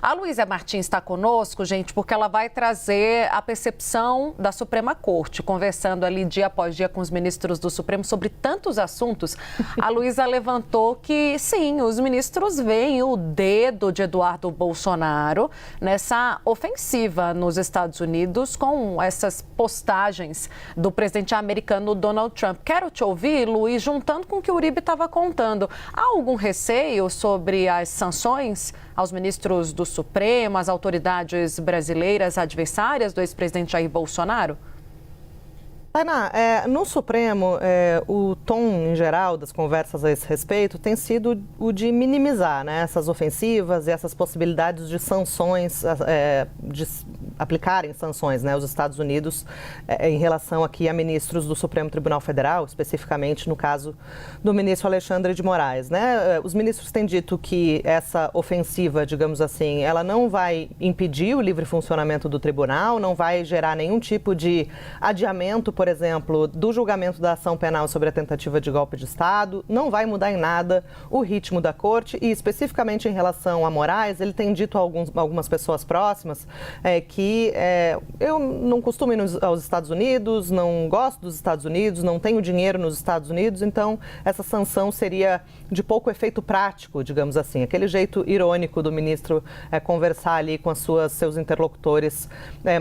A Luísa Martins está conosco, gente, porque ela vai trazer a percepção da Suprema Corte, conversando ali dia após dia com os ministros do Supremo sobre tantos assuntos. A Luísa levantou que, sim, os ministros veem o dedo de Eduardo Bolsonaro nessa ofensiva nos Estados Unidos com essas postagens do presidente americano Donald Trump. Quero te ouvir, Luiz, juntando com o que o Uribe estava contando. Há algum receio sobre as sanções aos ministros do Supremo, às autoridades brasileiras adversárias do ex-presidente Jair Bolsonaro? Tainá, no Supremo, o tom em geral das conversas a esse respeito tem sido o de minimizar, né, essas ofensivas e essas possibilidades de sanções, de aplicarem sanções, né, aos Estados Unidos em relação aqui a ministros do Supremo Tribunal Federal, especificamente no caso do ministro Alexandre de Moraes, né? Os ministros têm dito que essa ofensiva, digamos assim, ela não vai impedir o livre funcionamento do tribunal, não vai gerar nenhum tipo de adiamento, por exemplo, do julgamento da ação penal sobre a tentativa de golpe de Estado, não vai mudar em nada o ritmo da corte e, especificamente em relação a Moraes, ele tem dito a algumas pessoas próximas que eu não costumo ir aos Estados Unidos, não gosto dos Estados Unidos, não tenho dinheiro nos Estados Unidos, então essa sanção seria de pouco efeito prático, digamos assim. Aquele jeito irônico do ministro conversar ali com seus interlocutores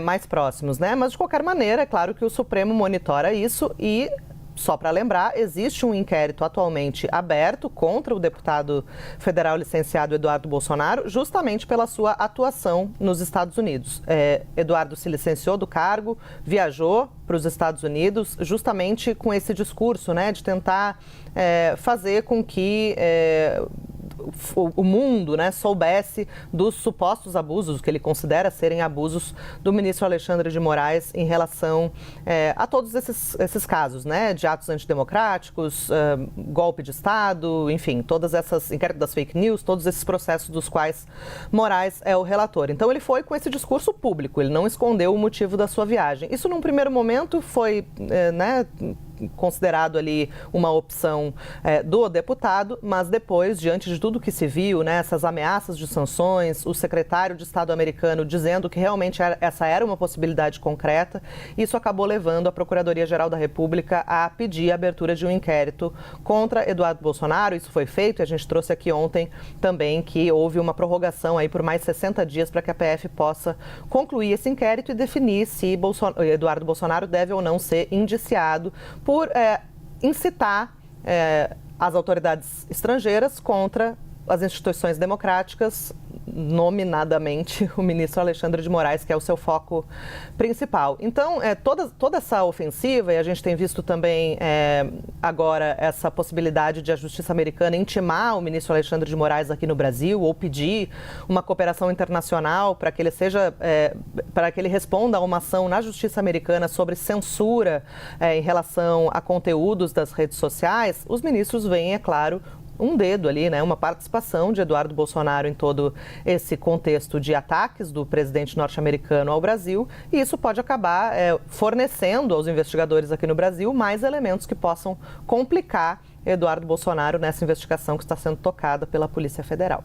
mais próximos, né? Mas, de qualquer maneira, é claro que o Supremo monitora isso e, só para lembrar, existe um inquérito atualmente aberto contra o deputado federal licenciado Eduardo Bolsonaro, justamente pela sua atuação nos Estados Unidos. Eduardo se licenciou do cargo, viajou para os Estados Unidos justamente com esse discurso, né, de tentar fazer com que o mundo, né, soubesse dos supostos abusos, que ele considera serem abusos do ministro Alexandre de Moraes em relação a todos esses casos, né, de atos antidemocráticos, golpe de Estado, enfim, todas essas inquéritos das fake news, todos esses processos dos quais Moraes é o relator. Então ele foi com esse discurso público, ele não escondeu o motivo da sua viagem. Isso num primeiro momento foi, né, considerado ali uma opção do deputado, mas depois, diante de tudo que se viu, né, essas ameaças de sanções, o secretário de Estado americano dizendo que realmente essa era uma possibilidade concreta, isso acabou levando a Procuradoria-Geral da República a pedir a abertura de um inquérito contra Eduardo Bolsonaro. Isso foi feito e a gente trouxe aqui ontem também que houve uma prorrogação aí por mais 60 dias para que a PF possa concluir esse inquérito e definir se Eduardo Bolsonaro deve ou não ser indiciado por incitar as autoridades estrangeiras contra as instituições democráticas, nominadamente o ministro Alexandre de Moraes, que é o seu foco principal. Então, toda essa ofensiva, e a gente tem visto também agora essa possibilidade de a justiça americana intimar o ministro Alexandre de Moraes aqui no Brasil, ou pedir uma cooperação internacional para que ele para que ele responda a uma ação na justiça americana sobre censura em relação a conteúdos das redes sociais. Os ministros veem, é claro, um dedo ali, né, uma participação de Eduardo Bolsonaro em todo esse contexto de ataques do presidente norte-americano ao Brasil, e isso pode acabar fornecendo aos investigadores aqui no Brasil mais elementos que possam complicar Eduardo Bolsonaro nessa investigação que está sendo tocada pela Polícia Federal.